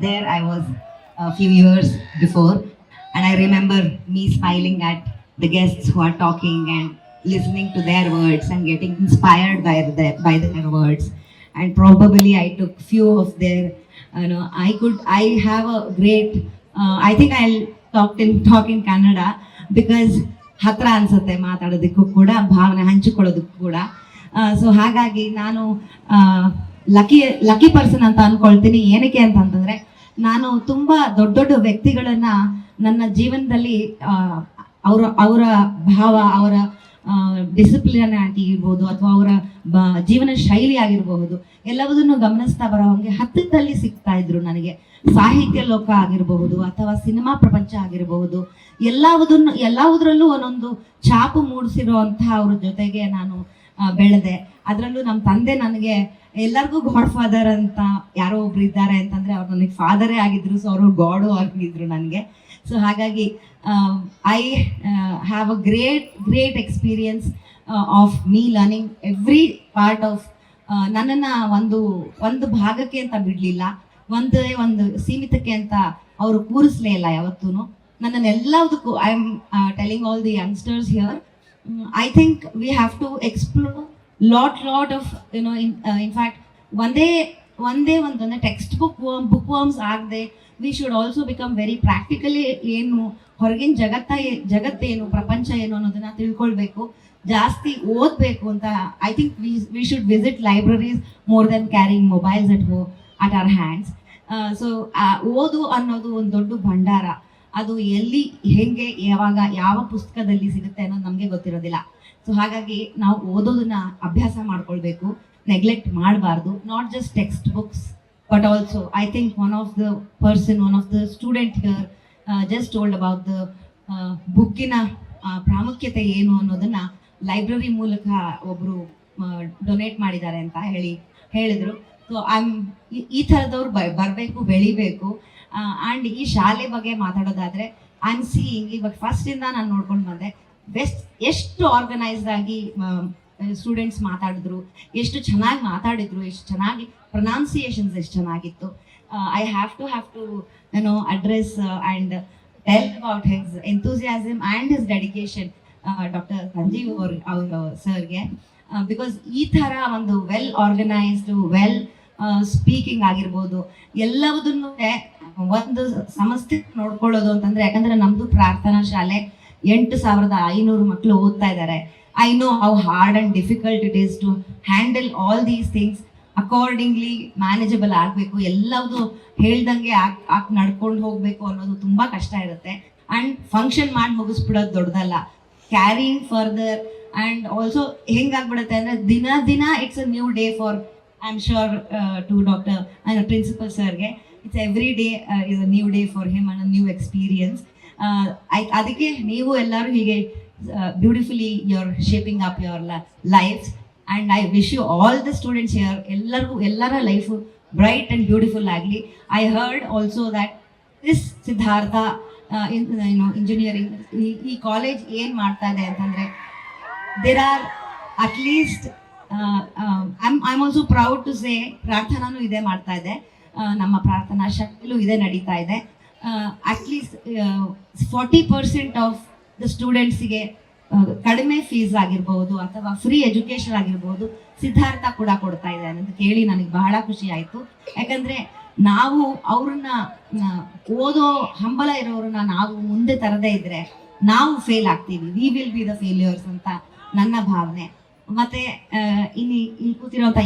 there I was a few years before, and I remember me smiling at the guests who are talking and listening to their words and getting inspired by their words. And probably I took few of their, I have a great, I think I'll talk in Kannada because ಹತ್ರ ಅನ್ಸುತ್ತೆ ಮಾತಾಡೋದಕ್ಕೂ ಕೂಡ, ಭಾವನೆ ಹಂಚಿಕೊಳ್ಳೋದಕ್ಕೂ ಕೂಡ. So ಹಾಗಾಗಿ ನಾನು lucky person ಅಂತ ಅನ್ಕೊಳ್ತೀನಿ. ಏನಕ್ಕೆ ಅಂತಂತಂದ್ರೆ, ನಾನು ತುಂಬಾ ದೊಡ್ಡ ದೊಡ್ಡ ವ್ಯಕ್ತಿಗಳನ್ನ ನನ್ನ ಜೀವನದಲ್ಲಿ ಅವರ ಭಾವ, ಅವರ ಡಿಸಿಪ್ಲಿನ್ ಆಗಿರ್ಬೋದು ಅಥವಾ ಅವರ ಜೀವನ ಶೈಲಿ ಆಗಿರಬಹುದು, ಎಲ್ಲವುದನ್ನು ಗಮನಿಸ್ತಾ ಬರೋ ಹಂಗೆ ಹತ್ತಿರದಲ್ಲಿ ಸಿಗ್ತಾ ಇದ್ರು ನನಗೆ. ಸಾಹಿತ್ಯ ಲೋಕ ಆಗಿರಬಹುದು ಅಥವಾ ಸಿನಿಮಾ ಪ್ರಪಂಚ ಆಗಿರಬಹುದು, ಎಲ್ಲವುದ್ರಲ್ಲೂ ಒಂದೊಂದು ಛಾಪು ಮೂಡಿಸಿರೋ ಅಂತಹ ಅವ್ರ ಜೊತೆಗೆ ನಾನು ಬೆಳೆದೆ. ಅದರಲ್ಲೂ ನಮ್ಮ ತಂದೆ ನನಗೆ ಎಲ್ಲರಿಗೂ ಗಾಡ್ ಫಾದರ್ ಅಂತ ಯಾರೋ ಒಬ್ರು ಇದ್ದಾರೆ ಅಂತಂದ್ರೆ ಅವ್ರು ನನಗೆ ಫಾದರೇ ಆಗಿದ್ರು. ಸೊ ಅವರು ಗಾಡು ಆಗಿದ್ರು ನನಗೆ. ಸೊ ಹಾಗಾಗಿ I have a great experience of me learning every part of. ನನ್ನನ್ನು ಒಂದು ಭಾಗಕ್ಕೆ ಅಂತ ಬಿಡಲಿಲ್ಲ, ಒಂದು ಸೀಮಿತಕ್ಕೆ ಅಂತ ಅವರು ಕೂರಿಸ್ಲೇ ಇಲ್ಲ ಯಾವತ್ತೂ ನನ್ನನ್ನೆಲ್ಲದಕ್ಕೂ. I am telling all the youngsters here, I think we have to explore lot of in fact ಒಂದೇ ಒಂದು ಟೆಕ್ಸ್ಟ್ ಬುಕ್ ವರ್ಮ್ಸ್ ಆಗದೆ we should also become very practically. ಏನು ಹೊರಗಿನ ಜಗತ್ತೇನು, ಪ್ರಪಂಚ ಏನು ಅನ್ನೋದನ್ನ ತಿಳ್ಕೊಳ್ಬೇಕು, ಜಾಸ್ತಿ ಓದಬೇಕು ಅಂತ. I think we should visit libraries more then carrying mobiles at our hands. So ಓದು ಅನ್ನೋದು ಒಂದು ದೊಡ್ಡ ಭಂಡಾರ. ಅದು ಎಲ್ಲಿ, ಹೆಂಗೆ, ಯಾವಾಗ, ಯಾವ ಪುಸ್ತಕದಲ್ಲಿ ಸಿಗುತ್ತೆ ಅನ್ನೋದು ನಮಗೆ ಗೊತ್ತಿರೋದಿಲ್ಲ. ಸೊ ಹಾಗಾಗಿ ನಾವು ಓದೋದನ್ನ ಅಭ್ಯಾಸ ಮಾಡ್ಕೊಳ್ಬೇಕು, ನೆಗ್ಲೆಕ್ಟ್ ಮಾಡಬಾರ್ದು. Not just textbooks but also I think one of the student here just told about the ಬುಕ್ಕಿನ ಪ್ರಾಮುಖ್ಯತೆ ಏನು ಅನ್ನೋದನ್ನ ಲೈಬ್ರರಿ ಮೂಲಕ ಒಬ್ರು ಡೊನೇಟ್ ಮಾಡಿದ್ದಾರೆ ಅಂತ ಹೇಳಿದ್ರು. ಸೊ ಈ ಥರದವ್ರು ಬರಬೇಕು, ಬೆಳಿಬೇಕು. ಆ್ಯಂಡ್ ಈ ಶಾಲೆ ಬಗ್ಗೆ ಮಾತಾಡೋದಾದ್ರೆ, ಐ ಆಮ್ ಸೀಯಿಂಗ್ ಇವಾಗ ಫಸ್ಟಿಂದ ನಾನು ನೋಡ್ಕೊಂಡು ಬಂದೆ, ಎಷ್ಟು ಆರ್ಗನೈಸ್ಡ್ ಆಗಿ ಸ್ಟೂಡೆಂಟ್ಸ್ ಮಾತಾಡಿದ್ರು, ಎಷ್ಟು ಚೆನ್ನಾಗಿ ಮಾತಾಡಿದ್ರು, ಎಷ್ಟು ಚೆನ್ನಾಗಿ ಪ್ರೊನೌನ್ಸಿಯೇಷನ್ಸ್ ಎಷ್ಟು ಚೆನ್ನಾಗಿತ್ತು. I have to address and tell about his enthusiasm and his dedication doctor Sanjeev ಅವ್ರ ಸರ್ಗೆ. ಬಿಕಾಸ್ ಈ ಥರ ಒಂದು ವೆಲ್ ಆರ್ಗನೈಸ್ಡ್, ವೆಲ್ ಸ್ಪೀಕಿಂಗ್ ಆಗಿರ್ಬೋದು, ಎಲ್ಲವುದನ್ನು ಒಂದು ಸಂಸ್ಥೆ ನೋಡ್ಕೊಳ್ಳೋದು ಅಂತಂದ್ರೆ, ಯಾಕಂದ್ರೆ ನಮ್ದು ಪ್ರಾರ್ಥನಾ ಶಾಲೆ 8,500 ಮಕ್ಕಳು ಓದ್ತಾ ಇದ್ದಾರೆ. I know how hard and difficult it is to handle all these things. Accordingly manageable ಆಗಬೇಕು, ಎಲ್ಲವುದು ಹೇಳ್ದಂಗೆ ನಡ್ಕೊಂಡು ಹೋಗ್ಬೇಕು ಅನ್ನೋದು ತುಂಬಾ ಕಷ್ಟ ಇರುತ್ತೆ. ಅಂಡ್ ಫಂಕ್ಷನ್ ಮಾಡಿ ಮುಗಿಸ್ಬಿಡೋದು ದೊಡ್ಡದಲ್ಲ, ಕ್ಯಾರಿಂಗ್ ಫರ್ದರ್. ಅಂಡ್ ಆಲ್ಸೋ ಹೆಂಗಾಗ್ಬಿಡುತ್ತೆ ಅಂದ್ರೆ, ದಿನ it's a new day for, I am sure to doctor and principal ಸರ್ಗೆ, it's every day is a new day for him and a new experience. ಅದಕ್ಕೆ ನೀವು ಎಲ್ಲರೂ ಹೀಗೆ beautifully you are shaping up your lives. And I wish you all the students here, ಎಲ್ಲರ life bright and beautiful ಆಗಲಿ. I heard also that this Siddhartha engineering, ಈ college ಏನು ಮಾಡ್ತಾ ಇದೆ ಅಂತಂದರೆ, there are at least I am also proud to say, ಪ್ರಾರ್ಥನಾನು ಇದೇ ಮಾಡ್ತಾ ಇದೆ, ನಮ್ಮ ಪ್ರಾರ್ಥನಾ ಶಾಲೆಯಲ್ಲೂ ಇದೇ ನಡೀತಾ ಇದೆ. ಅಟ್ಲೀಸ್ಟ್ 40% ಆಫ್ ದ ಸ್ಟೂಡೆಂಟ್ಸಿಗೆ ಕಡಿಮೆ ಫೀಸ್ ಆಗಿರ್ಬೋದು ಅಥವಾ ಫ್ರೀ ಎಜುಕೇಶನ್ ಆಗಿರ್ಬೋದು ಸಿದ್ಧಾರ್ಥ ಕೂಡ ಕೊಡ್ತಾ ಇದೆ ಅಂತ ಕೇಳಿ ನನಗೆ ಬಹಳ ಖುಷಿ ಆಯಿತು. ಯಾಕಂದರೆ ನಾವು ಅವ್ರನ್ನ ಓದೋ ಹಂಬಲ ಇರೋರನ್ನ ನಾವು ಮುಂದೆ ತರದೇ ಇದ್ರೆ ನಾವು ಫೇಲ್ ಆಗ್ತೀವಿ, we will be the failures ಅಂತ ನನ್ನ ಭಾವನೆ. ಮತ್ತೆ ಇಲ್ಲಿ ಕೂತಿರೋಂಥ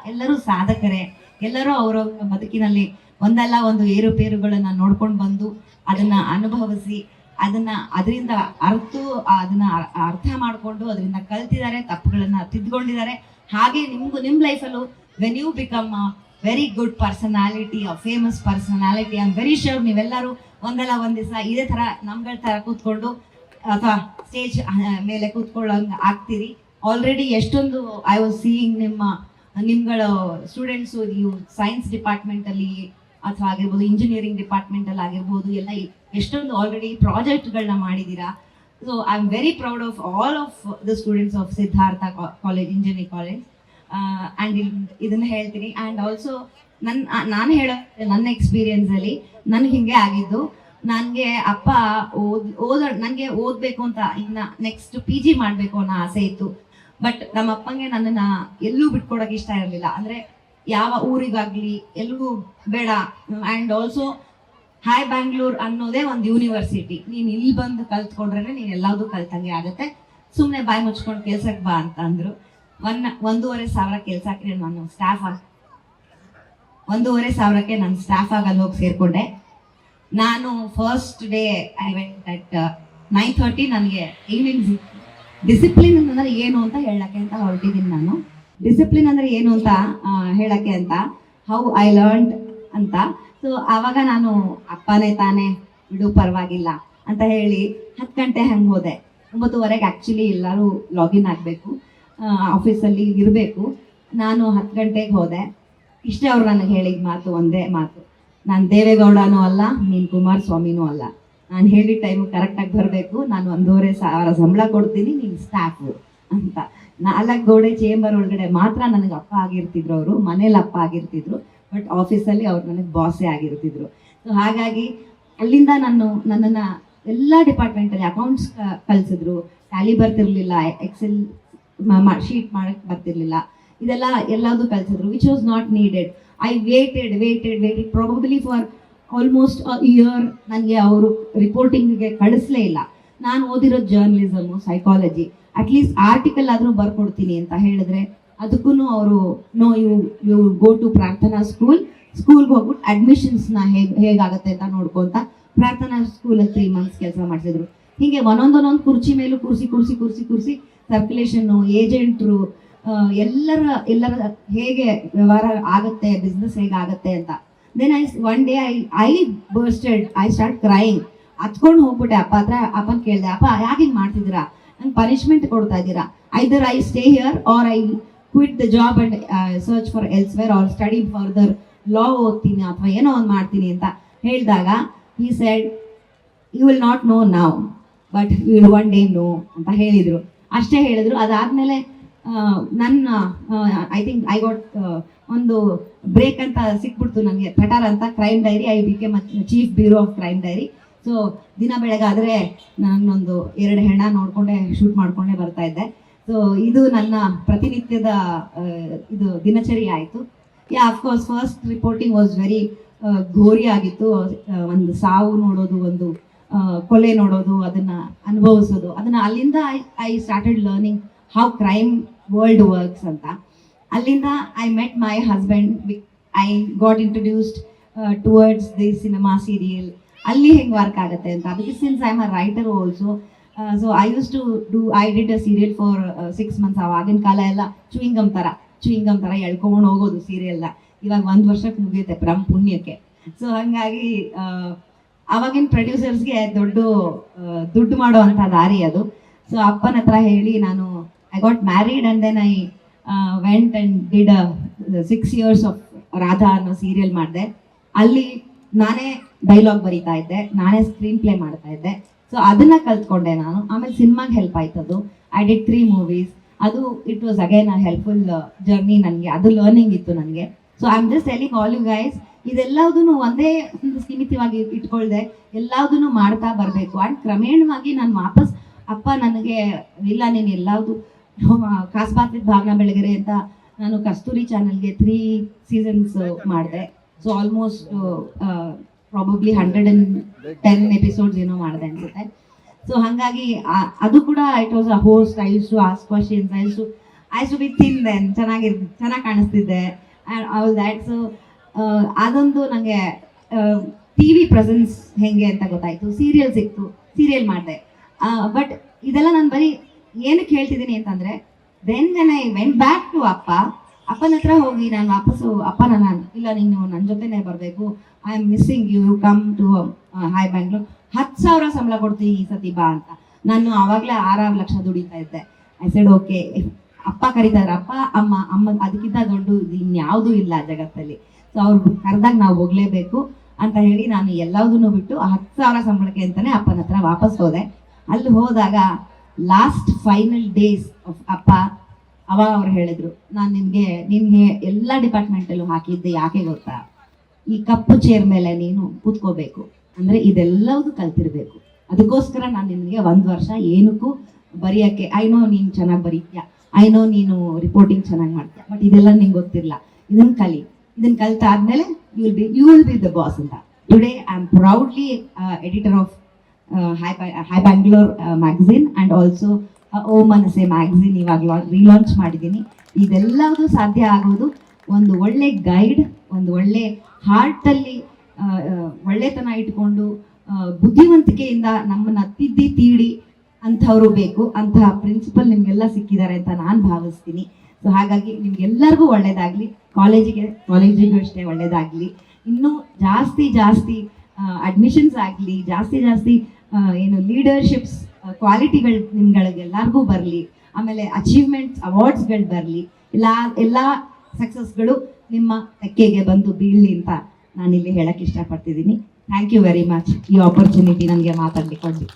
ಎಲ್ಲರೂ ಸಾಧಕರೇ, ಎಲ್ಲರೂ ಅವರ ಬದುಕಿನಲ್ಲಿ ಒಂದಲ್ಲ ಒಂದು ಏರುಪೇರುಗಳನ್ನ ನೋಡ್ಕೊಂಡು ಬಂದು ಅದನ್ನ ಅನುಭವಿಸಿ ಅದರಿಂದ ಅರ್ಥ ಮಾಡಿಕೊಂಡು ಅದರಿಂದ ಕಲ್ತಿದ್ದಾರೆ, ತಪ್ಪುಗಳನ್ನ ತಿದ್ಕೊಂಡಿದ್ದಾರೆ. ಹಾಗೆ ನಿಮ್ಮ ಲೈಫಲ್ಲೂ when you become a very good personality, a famous personality, I am very sure ನೀವೆಲ್ಲರೂ ಒಂದಲ್ಲ ಒಂದು ದಿವಸ ಇದೇ ಥರ ನಮ್ಗಳ ಥರ ಕೂತ್ಕೊಂಡು ಅಥವಾ ಸ್ಟೇಜ್ ಮೇಲೆ ಕೂತ್ಕೊಳ್ಳೋಂಗೆ ಆಗ್ತೀರಿ. ಆಲ್ರೆಡಿ ಎಷ್ಟೊಂದು ಐ ವಾಸ್ ಸೀಯಿಂಗ್ ನಿಮ್ಗಳ ಸ್ಟೂಡೆಂಟ್ಸು, ನೀವು ಸೈನ್ಸ್ ಡಿಪಾರ್ಟ್ಮೆಂಟಲ್ಲಿ ಅಥವಾ ಆಗಿರ್ಬೋದು, ಇಂಜಿನಿಯರಿಂಗ್ ಡಿಪಾರ್ಟ್ಮೆಂಟಲ್ಲಿ ಆಗಿರ್ಬೋದು, ಎಲ್ಲ ಎಷ್ಟೊಂದು ಆಲ್ರೆಡಿ ಪ್ರಾಜೆಕ್ಟ್ಗಳನ್ನ ಮಾಡಿದ್ದೀರಾ. So I am very proud of all of the students of Siddhartha college, engineering college. And ಇದನ್ನು ಹೇಳ್ತೀನಿ. ಆ್ಯಂಡ್ ಆಲ್ಸೋ ನಾನು ಹೇಳೋ ನನ್ನ ಎಕ್ಸ್ಪೀರಿಯನ್ಸಲ್ಲಿ ನನಗೆ ಹಿಂಗೆ ಆಗಿದ್ದು. ನನಗೆ ಅಪ್ಪ ನನಗೆ ಓದಬೇಕು ಅಂತ ಇನ್ನು ನೆಕ್ಸ್ಟ್ PG ಮಾಡಬೇಕು ಅನ್ನೋ ಆಸೆ ಇತ್ತು. ಬಟ್ ನಮ್ಮ ಅಪ್ಪಂಗೆ ನನ್ನನ್ನು ಎಲ್ಲೂ ಬಿಟ್ಕೊಡೋಕೆ ಇಷ್ಟ ಇರಲಿಲ್ಲ. ಅಂದರೆ ಯಾವ ಊರಿಗಾಗಲಿ ಎಲ್ಲೂ ಬೇಡ. ಆ್ಯಂಡ್ ಆಲ್ಸೋ ಹೈ ಬ್ಯಾಂಗ್ಳೂರ್ ಅನ್ನೋದೇ ಒಂದು ಯೂನಿವರ್ಸಿಟಿ, ನೀನು ಇಲ್ಲಿ ಬಂದು ಕಲ್ತ್ಕೊಂಡ್ರೆ ನೀನು ಎಲ್ಲದೂ ಕಲ್ತಂಗೆ ಆಗುತ್ತೆ, ಸುಮ್ಮನೆ ಬಾಯಿ ಮುಚ್ಕೊಂಡು ಕೆಲ್ಸಕ್ಕೆ ಬಾ ಅಂತ ಅಂದರು. 1,500 ಕೆಲಸಕ್ಕೆ ನಾನು ಸ್ಟಾಫ್ 1,500ಕ್ಕೆ ನಾನು ಸ್ಟಾಫ್ ಆಗಲ್ಲಿ ಹೋಗಿ ಸೇರಿಕೊಂಡೆ. ನಾನು first day I went at 9:30. ನನಗೆ ಈವ್ನಿಂಗ್ ಡಿಸಿಪ್ಲಿನ್ ಅಂದರೆ ಏನು ಅಂತ ಹೇಳಕ್ಕೆ ಅಂತ ಹೊರಟಿದ್ದೀನಿ ನಾನು. ಡಿಸಿಪ್ಲಿನ್ ಅಂದರೆ ಏನು ಅಂತ ಹೇಳಕ್ಕೆ ಅಂತ, ಹೌ ಐ ಲರ್ನ್ಡ್ ಅಂತ. ಸೊ ಆವಾಗ ನಾನು ಅಪ್ಪನೇ ತಾನೇ ಬಿಡು ಪರವಾಗಿಲ್ಲ ಅಂತ ಹೇಳಿ 10 ಗಂಟೆ ಹಂಗೆ ಹೋದೆ. 9:30ಗೆ ಆ್ಯಕ್ಚುಲಿ ಎಲ್ಲರೂ ಲಾಗಿನ್ ಆಗಬೇಕು, ಆಫೀಸಲ್ಲಿ ಇರಬೇಕು. ನಾನು 10 ಗಂಟೆಗೆ ಹೋದೆ. ಇಷ್ಟೇ ಅವ್ರು ನನಗೆ ಹೇಳಿದ ಮಾತು, ಒಂದೇ ಮಾತು, ನಾನು ದೇವೇಗೌಡನೂ ಅಲ್ಲ, ನೀನು ಕುಮಾರಸ್ವಾಮಿನೂ ಅಲ್ಲ, ನಾನು ಹೇಳಿದ ಟೈಮು ಕರೆಕ್ಟಾಗಿ ಬರಬೇಕು, ನಾನು 1,500 ಸಂಬಳ ಕೊಡ್ತೀನಿ, ನೀನು ಸ್ಟಾಫು ಅಂತ. 4 ಗೋಡೆ ಚೇಂಬರ್ ಒಳಗಡೆ ಮಾತ್ರ ನನಗೆ ಅಪ್ಪ ಆಗಿರ್ತಿದ್ರು ಅವರು, ಮನೇಲಿ ಅಪ್ಪ ಆಗಿರ್ತಿದ್ರು, ಬಟ್ ಆಫೀಸಲ್ಲಿ ಅವ್ರು ನನಗೆ ಬಾಸೇ ಆಗಿರ್ತಿದ್ರು. ಸೊ ಹಾಗಾಗಿ ಅಲ್ಲಿಂದ ನನ್ನನ್ನು ಎಲ್ಲ ಡಿಪಾರ್ಟ್ಮೆಂಟಲ್ಲಿ ಅಕೌಂಟ್ಸ್ ಕಲಿಸಿದ್ರು, ಟ್ಯಾಲಿ ಬರ್ತಿರ್ಲಿಲ್ಲ, ಎಕ್ಸೆಲ್ ಶೀಟ್ ಮಾಡೋಕ್ಕೆ ಬರ್ತಿರ್ಲಿಲ್ಲ, ಇದೆಲ್ಲ ಎಲ್ಲದೂ ಕಲಿಸಿದ್ರು, which was not needed. I waited probably for almost a year. ನನಗೆ ಅವರು ರಿಪೋರ್ಟಿಂಗ್ಗೆ ಕಳಿಸ್ಲೇ ಇಲ್ಲ. ನಾನು ಓದಿರೋ ಜರ್ನಲಿಸಮು, ಸೈಕಾಲಜಿ, ಅಟ್ಲೀಸ್ಟ್ ಆರ್ಟಿಕಲ್ ಆದರೂ ಬರ್ಕೊಡ್ತೀನಿ ಅಂತ ಹೇಳಿದ್ರೆ ಅದಕ್ಕೂ ಅವರು ನೋ, ಯು ಗೋ ಟು ಪ್ರಾರ್ಥನಾ ಸ್ಕೂಲ್ಗೆ ಹೋಗ್ಬಿಟ್ಟು ಅಡ್ಮಿಷನ್ಸ್ನ ಹೇಗಾಗತ್ತೆ ಅಂತ ನೋಡ್ಕೊಂತ ಪ್ರಾರ್ಥನಾ ಸ್ಕೂಲಲ್ಲಿ 3 months ಕೆಲಸ ಮಾಡಿಸಿದ್ರು. ಹೀಗೆ ಒಂದೊಂದು ಕುರ್ಚಿ ಮೇಲೂ ಕೂರಿಸಿ ಸರ್ಕ್ಯುಲೇಷನ್ನು, ಏಜೆಂಟ್ರು, ಎಲ್ಲರ ಹೇಗೆ ವ್ಯವಹಾರ ಆಗುತ್ತೆ, ಬಿಸ್ನೆಸ್ ಹೇಗಾಗತ್ತೆ ಅಂತ. Then one day I bursted, I start crying. ಹತ್ಕೊಂಡು ಹೋಗ್ಬಿಟ್ಟೆ ಅಪ್ಪ ಹತ್ರ. ಅಪ್ಪನ ಕೇಳಿದೆ, ಅಪ್ಪ ಯಾಕೆ ಹಿಂಗೆ ಮಾಡ್ತಿದ್ದೀರಾ, ನಂಗೆ ಪನಿಷ್ಮೆಂಟ್ ಕೊಡ್ತಾ ಇದ್ದೀರಾ, either I stay here or I quit the job and search for elsewhere or study further, law ಓದ್ತೀನಿ ಅಥವಾ ಏನೋ ಒಂದು ಮಾಡ್ತೀನಿ ಅಂತ ಹೇಳಿದಾಗ he said, you will not know now but you will one day know ಅಂತ ಹೇಳಿದರು. ಅಷ್ಟೇ ಹೇಳಿದ್ರು. ಅದಾದಮೇಲೆ ನನ್ನ ಐ ಥಿಂಕ್ ಐ ಗಾಟ್ ಒಂದು ಬ್ರೇಕ್ ಅಂತ ಸಿಕ್ಬಿಡ್ತು ನನಗೆ, ಥಟರ್ ಅಂತ, crime diary. I became chief bureau of crime diary. So ದಿನ ಬೆಳಗಾದರೆ ನಾನೊಂದು 2 ಹೆಣ ನೋಡಿಕೊಂಡೆ ಶೂಟ್ ಮಾಡಿಕೊಂಡೇ ಬರ್ತಾ ಇದ್ದೆ. ಸೊ ಇದು ನನ್ನ ಪ್ರತಿನಿತ್ಯದ ಇದು ದಿನಚರಿ ಆಯಿತು. Yeah, of course first reporting was very gory ಆಗಿತ್ತು. ಒಂದು ಸಾವು ನೋಡೋದು, ಒಂದು ಕೊಲೆ ನೋಡೋದು, ಅದನ್ನು ಅನುಭವಿಸೋದು, ಅದನ್ನು ಅಲ್ಲಿಂದ I started learning how crime world works ಅಂತ. ಅಲ್ಲಿಂದ I met my husband, I got introduced towards the cinema serial. ಅಲ್ಲಿ ಹೆಂಗೆ ವರ್ಕ್ ಆಗುತ್ತೆ ಅಂತ, because since I am a writer also. So I use to I did a serial for 6 months. ಆವಾಗಿನ ಕಾಲ ಎಲ್ಲ chewing gum ಥರ ಎಳ್ಕೊಂಡು ಹೋಗೋದು ಸೀರಿಯಲ್ನ. ಇವಾಗ 1 ವರ್ಷಕ್ಕೆ ಮುಗಿಯುತ್ತೆ ಬ್ರಹ್ಮ ಪುಣ್ಯಕ್ಕೆ. ಸೊ ಹಾಗಾಗಿ ಆವಾಗಿನ ಪ್ರೊಡ್ಯೂಸರ್ಸ್ಗೆ ದುಡ್ಡು ಮಾಡೋ ಅಂಥ ದಾರಿ ಅದು. ಸೊ ಅಪ್ಪನ ಹತ್ರ ಹೇಳಿ ನಾನು I got married and then I went and did 6 years of Radha ಅನ್ನೋ ಸೀರಿಯಲ್ ಮಾಡಿದೆ. ಅಲ್ಲಿ ನಾನೇ ಡೈಲಾಗ್ ಬರೀತಾ ಇದ್ದೆ, ನಾನೇ ಸ್ಕ್ರೀನ್ ಪ್ಲೇ ಮಾಡ್ತಾ ಇದ್ದೆ. ಸೊ ಅದನ್ನು ಕಲ್ತ್ಕೊಂಡೆ ನಾನು. ಆಮೇಲೆ ಸಿನಿಮಾಗೆ ಹೆಲ್ಪ್ ಆಯ್ತದು. I did 3 movies. ಅದು it was again a helpful journey ನನಗೆ. ಅದು ಲರ್ನಿಂಗ್ ಇತ್ತು ನನಗೆ. So I am just telling all you guys, ಇದೆಲ್ಲದೂ ಒಂದೇ ಒಂದು ಸೀಮಿತವಾಗಿ ಇಟ್ಕೊಳ್ದೆ ಎಲ್ಲದೂ ಮಾಡ್ತಾ ಬರಬೇಕು. ಆ್ಯಂಡ್ ಕ್ರಮೇಣವಾಗಿ ನಾನು ವಾಪಸ್ ಅಪ್ಪ ನನಗೆ ಇಲ್ಲ, ನೀನು ಎಲ್ಲದು ಕಾಸ್ಬಾತಿದ ಭಾವನಾ ಬೆಳಗೆರೆ ಅಂತ ನಾನು ಕಸ್ತೂರಿ ಚಾನಲ್ಗೆ 3 seasons ಮಾಡಿದೆ. ಸೊ ಆಲ್ಮೋಸ್ಟ್ ಪ್ರಾಬಬ್ಲಿ 110 episodes ಏನೋ ಮಾಡಿದೆ ಅನ್ಸುತ್ತೆ. ಸೊ ಹಾಗಾಗಿ ಅದು ಕೂಡ it was a host. I use to ask questions, I use to be thin then, ಚೆನ್ನಾಗಿ ಕಾಣಿಸ್ತಿದ್ದೆ ಆ್ಯಂಡ್ ಆಲ್ ದ್ಯಾಟ್. ಸೊ ಅದೊಂದು ನನಗೆ TV ಪ್ರೆಸೆನ್ಸ್ ಹೆಂಗೆ ಅಂತ ಗೊತ್ತಾಯಿತು. ಸೀರಿಯಲ್ ಸಿಕ್ತು, ಸೀರಿಯಲ್ ಮಾಡಿದೆ. ಬಟ್ ಇದೆಲ್ಲ ನಾನು ಬರೀ ಏನಕ್ಕೆ ಹೇಳ್ತಿದ್ದೀನಿ ಅಂತಂದರೆ, then I went back to ಅಪ್ಪನ ಹತ್ರ ಹೋಗಿ ನಾನು ವಾಪಸ್ಸು, ಅಪ್ಪ ನಾನು ಇಲ್ಲ, ನೀನು ನನ್ನ ಜೊತೆನೇ ಬರಬೇಕು, I am missing you, come to high Bangalore, 10,000 ಸಂಬಳ ಕೊಡ್ತೀನಿ ಈ ಸತಿ ಬಾ ಅಂತ. ನಾನು ಆವಾಗಲೇ 6 ಲಕ್ಷ ದುಡಿತಾ ಇದ್ದೆ. I said okay. ಅಪ್ಪ ಕರೀತಾರೆ, ಅಪ್ಪ ಅಮ್ಮ ಅದಕ್ಕಿಂತ ದೊಡ್ಡ ಇನ್ಯಾವುದೂ ಇಲ್ಲ ಜಗತ್ತಲ್ಲಿ. ಸೊ ಅವ್ರು ಕರೆದಾಗ ನಾವು ಹೋಗಲೇಬೇಕು ಅಂತ ಹೇಳಿ ನಾನು ಎಲ್ಲದನ್ನೂ ಬಿಟ್ಟು 10,000 ಸಂಬಳಕ್ಕೆ ಅಂತಲೇ ಅಪ್ಪನ ಹತ್ರ ವಾಪಸ್ ಹೋದೆ. ಅಲ್ಲಿ ಹೋದಾಗ ಲಾಸ್ಟ್ ಫೈನಲ್ ಡೇಸ್ ಆಫ್ ಅಪ್ಪ ಅವಾಗ ಅವ್ರು ಹೇಳಿದ್ರು, ನಾನು ನಿನ್ಗೆ ಎಲ್ಲ ಡಿಪಾರ್ಟ್ಮೆಂಟಲ್ಲೂ ಹಾಕಿದ್ದೆ ಯಾಕೆ ಗೊತ್ತಾ, ಈ ಕಪ್ಪು ಚೇರ್ ಮೇಲೆ ನೀನು ಕೂತ್ಕೋಬೇಕು ಅಂದ್ರೆ ಇದೆಲ್ಲವೂ ಕಲ್ತಿರ್ಬೇಕು. ಅದಕ್ಕೋಸ್ಕರ ನಾನು ನಿನಗೆ 1 ವರ್ಷ ಏನಕ್ಕೂ ಬರೆಯೋಕ್ಕೆ, ಐ ನೋ ನೀನು ಚೆನ್ನಾಗಿ ಬರೀತೀಯ, ಐ ನೋ ನೀನು ರಿಪೋರ್ಟಿಂಗ್ ಚೆನ್ನಾಗಿ ಮಾಡ್ತೀಯ, ಬಟ್ ಇದೆಲ್ಲ ನಿಂಗೆ ಗೊತ್ತಿರಲ್ಲ, ಇದನ್ನ ಕಲ್ತಾದ್ಮೇಲೆ you will be the boss ಅಂತ. Today I am proudly editor of hi Bangalore magazine and also O Manase magazine ಇವಾಗ ರೀಲಾಂಚ್ ಮಾಡಿದ್ದೀನಿ. ಇದೆಲ್ಲವೂ ಸಾಧ್ಯ ಆಗೋದು ಒಂದು ಒಳ್ಳೆ ಗೈಡ್, ಒಂದು ಒಳ್ಳೆ ಹಾರ್ಟಲ್ಲಿ ಒಳ್ಳೆತನ ಇಟ್ಕೊಂಡು ಬುದ್ಧಿವಂತಿಕೆಯಿಂದ ನಮ್ಮನ್ನ ತಿದ್ದಿ ತೀಡಿ ಅಂಥವ್ರು ಬೇಕು. ಅಂತಹ ಪ್ರಿನ್ಸಿಪಲ್ ನಿಮ್ಗೆಲ್ಲ ಸಿಕ್ಕಿದ್ದಾರೆ ಅಂತ ನಾನು ಭಾವಿಸ್ತೀನಿ. ಸೊ ಹಾಗಾಗಿ ನಿಮ್ಗೆಲ್ಲರಿಗೂ ಒಳ್ಳೇದಾಗಲಿ, ಕಾಲೇಜಿಗೂ ಅಷ್ಟೇ ಒಳ್ಳೇದಾಗಲಿ, ಇನ್ನೂ ಜಾಸ್ತಿ ಅಡ್ಮಿಷನ್ಸ್ ಆಗಲಿ, ಜಾಸ್ತಿ ಏನು ಲೀಡರ್ಶಿಪ್ಸ್ ಕ್ವಾಲಿಟಿಗಳು ನಿಮ್ಗಳಿಗೆಲ್ಲರಿಗೂ ಬರಲಿ, ಆಮೇಲೆ ಅಚೀವ್ಮೆಂಟ್ಸ್ ಅವಾರ್ಡ್ಸ್ಗಳು ಬರಲಿ, ಎಲ್ಲ ಸಕ್ಸಸ್ಗಳು ನಿಮ್ಮ ತೆಕ್ಕೆಗೆ ಬಂದು ಬೀಳಲಿ ಅಂತ ನಾನಿಲ್ಲಿ ಹೇಳಕ್ಕೆ ಇಷ್ಟಪಡ್ತಿದ್ದೀನಿ. ಥ್ಯಾಂಕ್ ಯು ವೆರಿ ಮಚ್ ಈ ಆಪರ್ಚುನಿಟಿ ನನಗೆ ಮಾತಾಡಲಿಕ್ಕೆ.